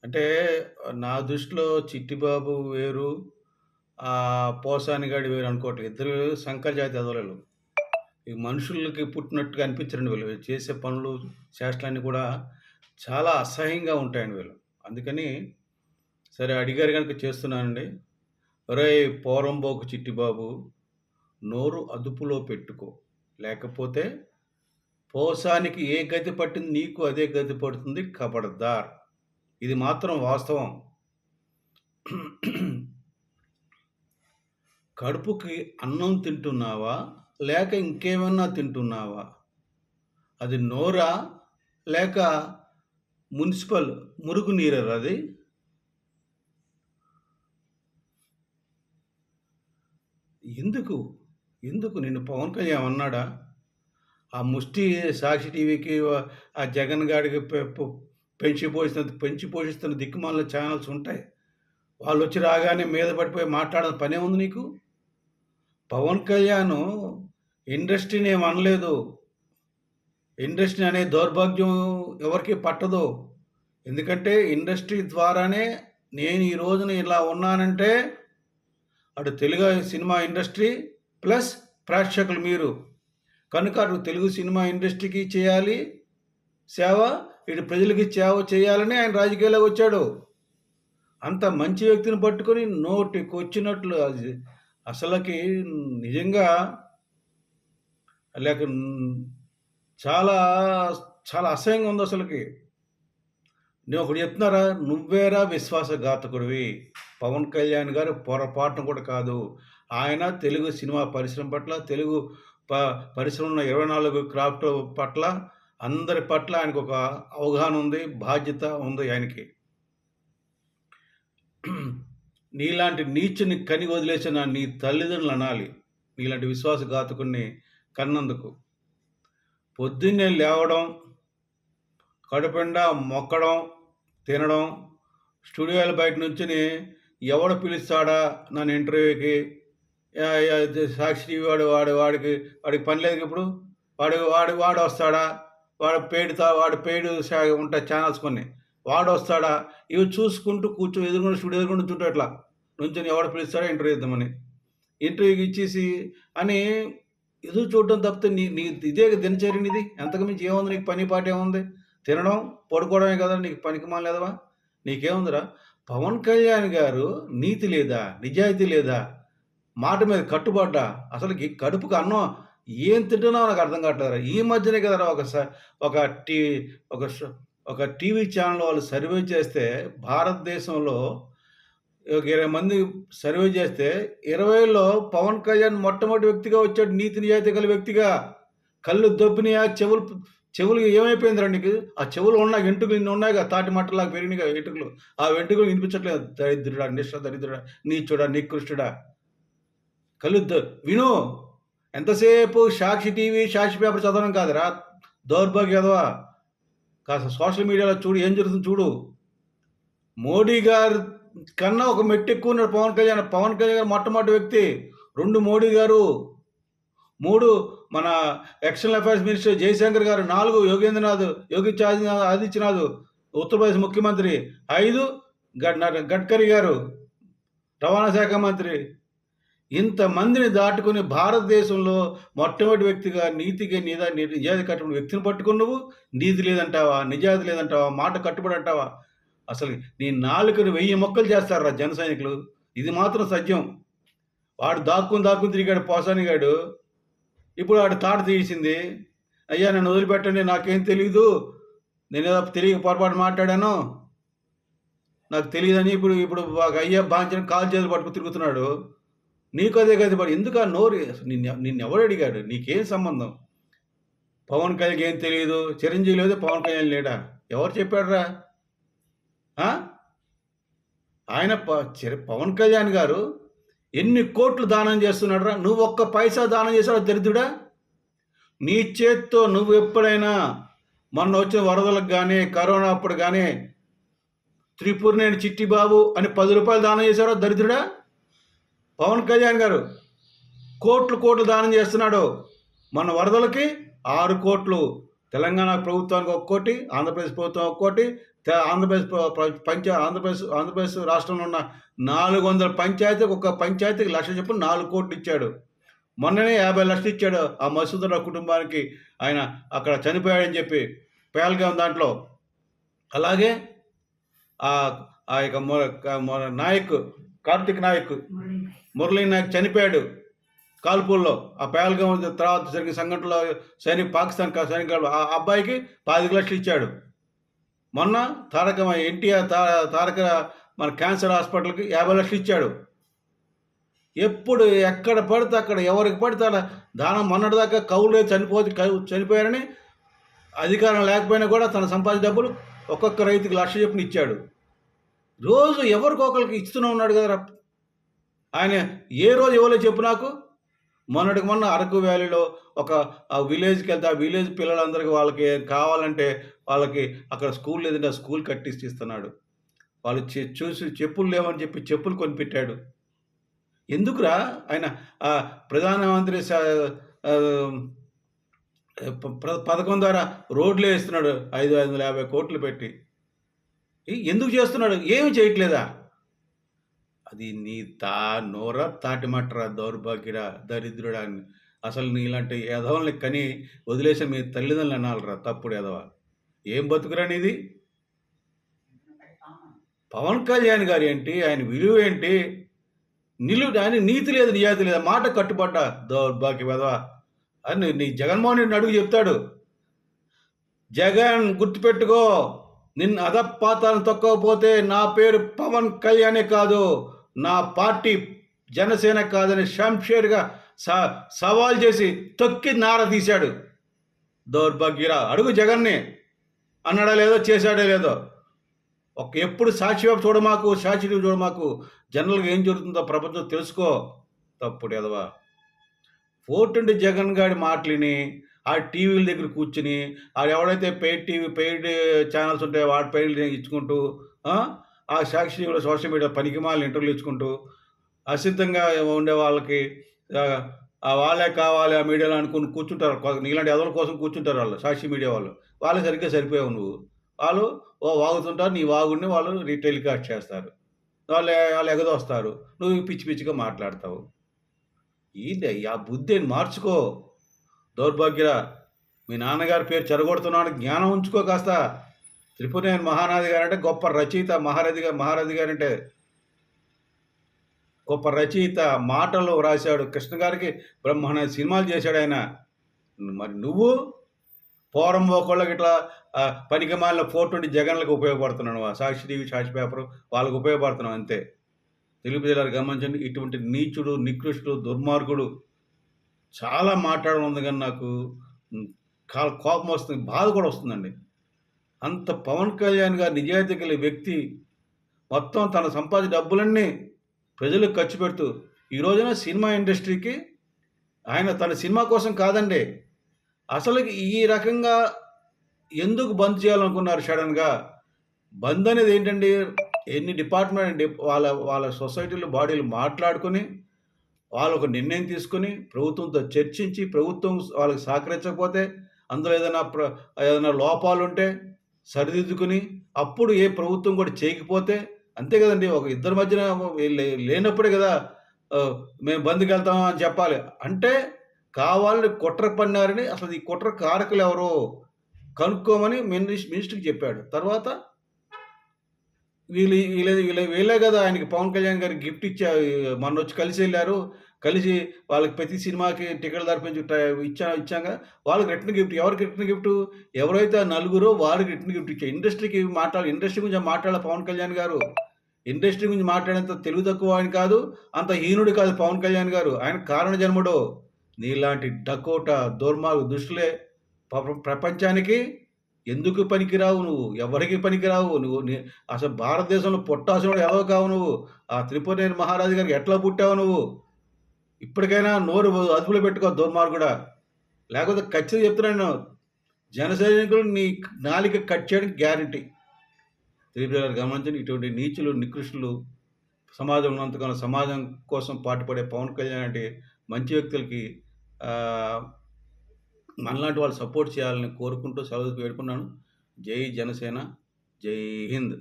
అంటే నా దృష్టిలో 'చిట్టిబాబు' వేరు, పోసానిగాడు వేరు అనుకోవట్లేదు. ఇద్దరు సంకర జాతి ఎదవలు. ఈ మనుషులకి పుట్టినట్టుగా అనిపించరండి వీళ్ళు. వీళ్ళు చేసే పనులు, చేష్టలన్నీ కూడా చాలా అసహ్యంగా ఉంటాయండి వీళ్ళు. అందుకని సరే అడిగారు గనుక చేస్తున్నానండి. ఒరేయ్ పోరంబోకు చిట్టిబాబు! నోరు అదుపులో పెట్టుకో. లేకపోతే పోసానికి ఏ గతి పట్టింది నీకు అదే గతి పడుతుంది ఖబర్దార్. ఇది మాత్రం వాస్తవం. కడుపుకి అన్నం తింటున్నావా? లేక ఇంకేమన్నా తింటున్నావా? అది నోరా? లేక మునిసిపల్ మురుగునీరేరా అది? ఎందుకు? ఎందుకు నిన్ను పవన్ కళ్యాణ్ ఏమన్నాడా? ఆ ముష్టి సాక్షి టీవీకి ఆ జగన్ గాడికి పెంచి పోషిస్తున్న దిక్కుమాలిన ఛానల్స్ ఉంటాయి. వాళ్ళొచ్చి రాగానే మీద పడిపోయి మాట్లాడని పనేముంది నీకు? పవన్ కళ్యాణ్ ఇండస్ట్రీని ఏమి అనలేదు. ఇండస్ట్రీ అనే దౌర్భాగ్యం ఎవరికీ పట్టదు. ఎందుకంటే ఇండస్ట్రీ ద్వారానే నేను ఈ రోజున ఇలా ఉన్నానంటే అటు తెలుగు సినిమా ఇండస్ట్రీ ప్లస్ ప్రేక్షకులు మీరు. కనుక అటు తెలుగు సినిమా ఇండస్ట్రీకి చేయాలి సేవ, ఇటు ప్రజలకి సేవ చేయాలని ఆయన రాజకీయాల్లోకి వచ్చాడు. అంత మంచి వ్యక్తిని పట్టుకొని నోటికొచ్చినట్లు అసలకి నిజంగా లేక చాలా చాలా అసహ్యంగా ఉంది అసలకి. నేను ఒకటి చెప్తున్నారా, నువ్వేరా విశ్వాసఘాతకుడివి. పవన్ కళ్యాణ్ గారు పొరపాటున కూడా కాదు. ఆయన తెలుగు సినిమా పరిశ్రమ పట్ల, తెలుగు పరిశ్రమ ఉన్న 24 క్రాఫ్ట్ పట్ల, అందరి పట్ల ఆయనకు ఒక అవగాహన ఉంది, బాధ్యత ఉంది ఆయనకి. నీలాంటి నీచుని కని వదిలేసిన నీ తల్లిదండ్రులు అనాలి నీలాంటి విశ్వాసఘాతకుడిని కన్నందుకు. పొద్దున్నే లేవడం, కడుపుండా మొక్కడం, తినడం, స్టూడియోల బయట నుంచుని ఎవడు పిలుస్తాడా నన్ను ఇంటర్వ్యూకి, సాక్షి టీవీ వాడికి పని లేదు ఇప్పుడు, వాడు వస్తాడా, వాడు పెయిడ్ ఉంటాయి ఛానల్స్ కొన్ని, వాడు వస్తాడా, ఇవి చూసుకుంటూ ఎదురుకుండా స్టూడియో ఎదురుకుండా చుట్టూ అట్లా నుంచొని ఎవడు పిలుస్తాడా ఇంటర్వ్యూ ఇద్దామని, ఇంటర్వ్యూకి ఇచ్చేసి అని ఎదురు చూడడం తప్పితే నీ ఇదే దినచర్య ఇది. ఎంతకు మించి ఏముంది నీకు? పని పాట ఏముంది? తినడం పడుకోవడమే కదా నీకు పనికి మాలేదవా? నీకేముందిరా? పవన్ కళ్యాణ్ గారు నీతి లేదా, నిజాయితీ లేదా, మాట మీద కట్టుబడ్డా, అసలుకి కడుపుకు అన్నం ఏం తింటున్నావు నాకు అర్థం కావట్లేదురా. ఈ మధ్యనే కదరా ఒక ఒక టీవీ ఛానల్ వాళ్ళు సర్వే చేస్తే భారతదేశంలో ఒక 20 మంది సర్వే చేస్తే 20లో పవన్ కళ్యాణ్ మొట్టమొదటి వ్యక్తిగా వచ్చాడు, నీతి నిజాయితీ గల వ్యక్తిగా. కళ్ళు దొబ్బినాయా, చెవులు ఏమైపోయిందిరా నీకు? ఆ చెవులు ఉన్నాయి, వెంట్రుకలు ఇన్ని ఉన్నాయి కదా, తాటి మట్టలాగా పెరిగినాయి వెంట్రుకలు. ఆ వెంట్రుకలు వినిపించట్లేదు. దరిద్రుడా, దరిద్రుడా, నీచుడా, నికృష్టుడా. కళ్ళు విను. ఎంతసేపు సాక్షి టీవీ, సాక్షి పేపర్ చదవడం కాదురా దౌర్భాగ్య ఎదవా. కాస్త సోషల్ మీడియాలో చూడు, ఏం జరుగుతుంది చూడు. మోడీ గారు కన్నా ఒక మెట్టు ఎక్కువ ఉన్నాడు పవన్ కళ్యాణ్. పవన్ కళ్యాణ్ గారు మొట్టమొదటి వ్యక్తి. 2 మోడీ గారు, 3 మన ఎక్స్టర్నల్ అఫైర్స్ మినిస్టర్ జయశంకర్ గారు, 4 యోగి ఆదిత్యనాథ్ ఉత్తరప్రదేశ్ ముఖ్యమంత్రి, 5 గడ్కరీ గారు రవాణా శాఖ మంత్రి. ఇంతమందిని దాటుకుని భారతదేశంలో మొట్టమొదటి వ్యక్తిగా నీతిగా నిజాయితీ కట్టుబడి వ్యక్తిని పట్టుకుని నువ్వు నీతి లేదంటావా, నిజాయితీ లేదంటావా, మాట కట్టుబడి అంటావా? అసలు నీ నాలుకను 1000 మొక్కలు చేస్తారా జన సైనికులు? ఇది మాత్రం సత్యం. వాడు దాక్కుని తిరిగాడు పోసానిగాడు. ఇప్పుడు వాడు తాట తీసింది, అయ్యా నన్ను వదిలిపెట్టండి, నాకేం తెలీదు, నేనేదో తెలియక పొరపాటు మాట్లాడాను, నాకు తెలియదని ఇప్పుడు అయ్యా బాంచని కాలు చేతులు పట్టుకు తిరుగుతున్నాడు. నీకు అదే గది పడి ఎందుకు ఆ నోరు? నిన్నెవడు అడిగాడు? నీకేం సంబంధం? పవన్ కళ్యాణ్ ఏం తెలియదు, చిరంజీవి లేదు, పవన్ కళ్యాణ్ లేడా? ఎవరు చెప్పాడురా? ఆయన పవన్ కళ్యాణ్ గారు ఎన్ని కోట్లు దానం చేస్తున్నాడు రా? నువ్వు ఒక్క పైసా దానం చేశాడు దరిద్రుడా? నీ చేత్తో నువ్వు ఎప్పుడైనా మొన్న వచ్చిన వరదలకు కానీ, కరోనా అప్పుడు కానీ త్రిపురనేని చిట్టిబాబు అని 10 రూపాయలు దానం చేశాడో దరిద్రుడా? పవన్ కళ్యాణ్ గారు కోట్లు దానం చేస్తున్నాడు. మన వరదలకి 6 కోట్లు, తెలంగాణ ప్రభుత్వానికి 1 కోటి, ఆంధ్రప్రదేశ్ ప్రభుత్వం 1 కోటి, ఆంధ్రప్రదేశ్ రాష్ట్రంలో ఉన్న 400 పంచాయతీకి ఒక పంచాయతీకి 1,00,000 చొప్పున 4 కోట్లు ఇచ్చాడు. మొన్ననే 50 లక్షలు ఇచ్చాడు ఆ మసూదరావు కుటుంబానికి. ఆయన అక్కడ చనిపోయాడని చెప్పి పేల్గాం దాంట్లో. అలాగే ఆ యొక్క నాయక్ కార్తిక్ నాయక్, మురళీ నాయక్ చనిపోయాడు కాల్పుల్లో. ఆ పేల్గాం తర్వాత జరిగిన సంఘటనలో పాకిస్తాన్ సైనికులు ఆ అబ్బాయికి 25 లక్షలు ఇచ్చాడు. మొన్న తారక మన క్యాన్సర్ హాస్పిటల్కి 50 లక్షలు ఇచ్చాడు. ఎప్పుడు ఎక్కడ పడితే అక్కడ ఎవరికి పడితే అలా దానం. మొన్నటిదాకా కౌలు చనిపోయారని అధికారం లేకపోయినా కూడా తన సంపాదించిన డబ్బులు ఒక్కొక్క రైతుకి 1,00,000 చొప్పున ఇచ్చాడు. రోజు ఎవరికొకరికి ఇస్తూనే ఉన్నాడు కదరా ఆయన. ఏ రోజు ఇవ్వలేదు చెప్పు నాకు. మొన్న అరకు వ్యాలీలో ఒక విలేజ్కి వెళ్తే ఆ విలేజ్ పిల్లలందరికీ వాళ్ళకి కావాలంటే వాళ్ళకి అక్కడ స్కూల్ లేదంటే ఆ స్కూల్ కట్టిస్తే ఇస్తున్నాడు. వాళ్ళు చూసి చెప్పులు లేవని చెప్పి చెప్పులు కొనిపెట్టాడు. ఎందుకురా ఆయన ప్రధానమంత్రి పథకం ద్వారా రోడ్లు వేస్తున్నాడు 550 కోట్లు పెట్టి. ఎందుకు చేస్తున్నాడు? ఏమి చేయట్లేదా? అది నీ నోర తాటిమట్టరా, దౌర్భాగ్యరా, దరిద్రుడా. అసలు నీలాంటి ఎదవల్ని కని వదిలేసి మీ తల్లిదండ్రులు అనాలరా. తప్పుడు ఎదవ. ఏం బతుకురా నీది? పవన్ కళ్యాణ్ గారు ఏంటి, ఆయన విలువ ఏంటి? ఆయన నీతి లేదు, నిజాయితీ లేదు, మాట కట్టుబడ్డా దౌర్భాగ్య ఎదవ అని నీ జగన్మోహన్ రెడ్డిని అడుగు చెప్తాడు. జగన్ గుర్తుపెట్టుకో, నిన్ను అధపాతాలను తొక్కకపోతే నా పేరు పవన్ కళ్యాణే కాదు, నా పార్టీ జనసేన కాదని షంషేర్గా సవాల్ చేసి తొక్కి నార తీశాడు. దౌర్భాగ్యరా. అడుగు జగన్ని. అన్నాడా లేదో, చేశాడో లేదో. ఎప్పుడు సాక్షి చూడమాకు. జనరల్గా ఏం జరుగుతుందో ప్రపంచం తెలుసుకో. తప్పుడు ఎదవా. 420 జగన్ గారి మాటలిని ఆ టీవీల దగ్గర కూర్చుని ఎవడైతే పెయిడ్ ఛానల్స్ ఉంటాయో వాడి పెయిడ్లు ఇచ్చుకుంటూ ఆ సాక్షి టీవీలో సోషల్ మీడియా పనికిమాలిన ఇంటర్వ్యూలు ఇచ్చుకుంటూ అసిద్ధంగా ఉండే వాళ్ళకి వాళ్ళే కావాలి ఆ మీడియాలో అనుకుని కూర్చుంటారు. నీలాంటి ఎదల కోసం కూర్చుంటారు వాళ్ళు, సాక్షి మీడియా వాళ్ళు సరిగ్గా సరిపోయావు నువ్వు. వాళ్ళు వాగుతుంటారు, నీ వాగుడిని వాళ్ళు టెలికాస్ట్ చేస్తారు, వాళ్ళు ఎగదోస్తారు, నువ్వు పిచ్చి పిచ్చిగా మాట్లాడతావు. ఏంటి ఆ బుద్ధిని మార్చుకో. దౌర్భాగ్యరా. మీ నాన్నగారి పేరు చెరగొడుతున్నాడు, జ్ఞానం ఉంచుకో కాస్త. త్రిపురనేని మహానది గారు అంటే గొప్ప రచయిత. మహారథి గారు అంటే గొప్ప రచయిత, మాటలు రాశాడు. కృష్ణ గారికి బ్రహ్మాండ సినిమాలు చేశాడు ఆయన. మరి నువ్వు పోరం ఒకళ్ళకి ఇట్లా పనికి మాలిన 420 జగన్లకు ఉపయోగపడుతున్నాను. సాక్షి టీవీ, సాక్షి పేపర్ వాళ్ళకు ఉపయోగపడుతున్నావు అంతే. తెలుగు ప్రజలు గమనించండి. ఇటువంటి నీచుడు, నికృష్టుడు, దుర్మార్గుడు చాలా మాట్లాడడం ఉంది, కానీ నాకు కోపం వస్తుంది, బాధ కూడా వస్తుందండి. అంత పవన్ కళ్యాణ్ గారు నిజాయితీ గల వ్యక్తి మొత్తం తన సంపాదించిన డబ్బులన్నీ ప్రజలకు ఖర్చు పెడుతూ ఈ రోజున సినిమా ఇండస్ట్రీకి ఆయన తన సినిమా కోసం కాదండి, అసలు ఈ రకంగా ఎందుకు బంద్ చేయాలనుకున్నారు సడన్గా? బంద్ అనేది ఏంటండి? ఎన్ని డిపార్ట్మెంట్ వాళ్ళ సొసైటీలు, బాడీలు మాట్లాడుకొని వాళ్ళు ఒక నిర్ణయం తీసుకొని ప్రభుత్వంతో చర్చించి, ప్రభుత్వం వాళ్ళకి సహకరించకపోతే అందులో ఏదైనా లోపాలు ఉంటే సరిదిద్దుకుని అప్పుడు ఏ ప్రభుత్వం కూడా చేయకపోతే అంతే కదండి. ఒక ఇద్దరి మధ్యన లేనప్పుడే కదా మేము బంద్కి వెళ్తాం అని చెప్పాలి. అంటే కావాలని కుట్ర పన్నారని, అసలు ఈ కుట్ర కారకులు ఎవరో కనుక్కోమని మినిస్టర్కి చెప్పాడు. తర్వాత వీళ్ళే కదా ఆయనకి పవన్ కళ్యాణ్ గారికి గిఫ్ట్ మొన్న వచ్చి కలిసి వెళ్ళారు. కలిసి వాళ్ళకి ప్రతి సినిమాకి టికెట్ ధరిపించి ఇచ్చాక వాళ్ళకి రిటర్న్ గిఫ్ట్. ఎవరికి రిటర్న్ గిఫ్ట్? ఎవరైతే నలుగురో వాళ్ళకి రిటర్న్ గిఫ్ట్ ఇచ్చారు. ఇండస్ట్రీ గురించి మాట్లాడాలి పవన్ కళ్యాణ్ గారు. ఇండస్ట్రీ గురించి మాట్లాడేంత తెలుగు తక్కువ ఆయన కాదు, అంత హీనుడు కాదు పవన్ కళ్యాణ్ గారు. ఆయన కారణ జన్ముడు. నీలాంటి డకోట దుర్మార్గు దుష్టులే ప్రపంచానికి ఎందుకు పనికిరావు నువ్వు, ఎవరికి పనికిరావు నువ్వు. అసలు భారతదేశంలో పుట్టాల్సిన ఎవరో కావు నువ్వు. ఆ త్రిపురనేని మహారాజు గారికి ఎట్లా పుట్టావు నువ్వు? ఇప్పటికైనా నోరు అదుపులో పెట్టుకో దుర్మార్గుడా. లేకపోతే ఖచ్చితంగా చెప్తున్నాను, జన సైనికులు నీ నాలిక కట్ చేయడానికి గ్యారంటీ. త్రిపుర గమనించండి. ఇటువంటి నీచులు, నికృష్టులు సమాజం ఉన్నంతకాలం సమాజం కోసం పాటుపడే పవన్ కళ్యాణ్ అంటే మంచి వ్యక్తులకి మనలాంటి వాళ్ళు సపోర్ట్ చేయాలని కోరుకుంటూ సెలవు వేడుకున్నాను. జై జనసేన. జై హింద్.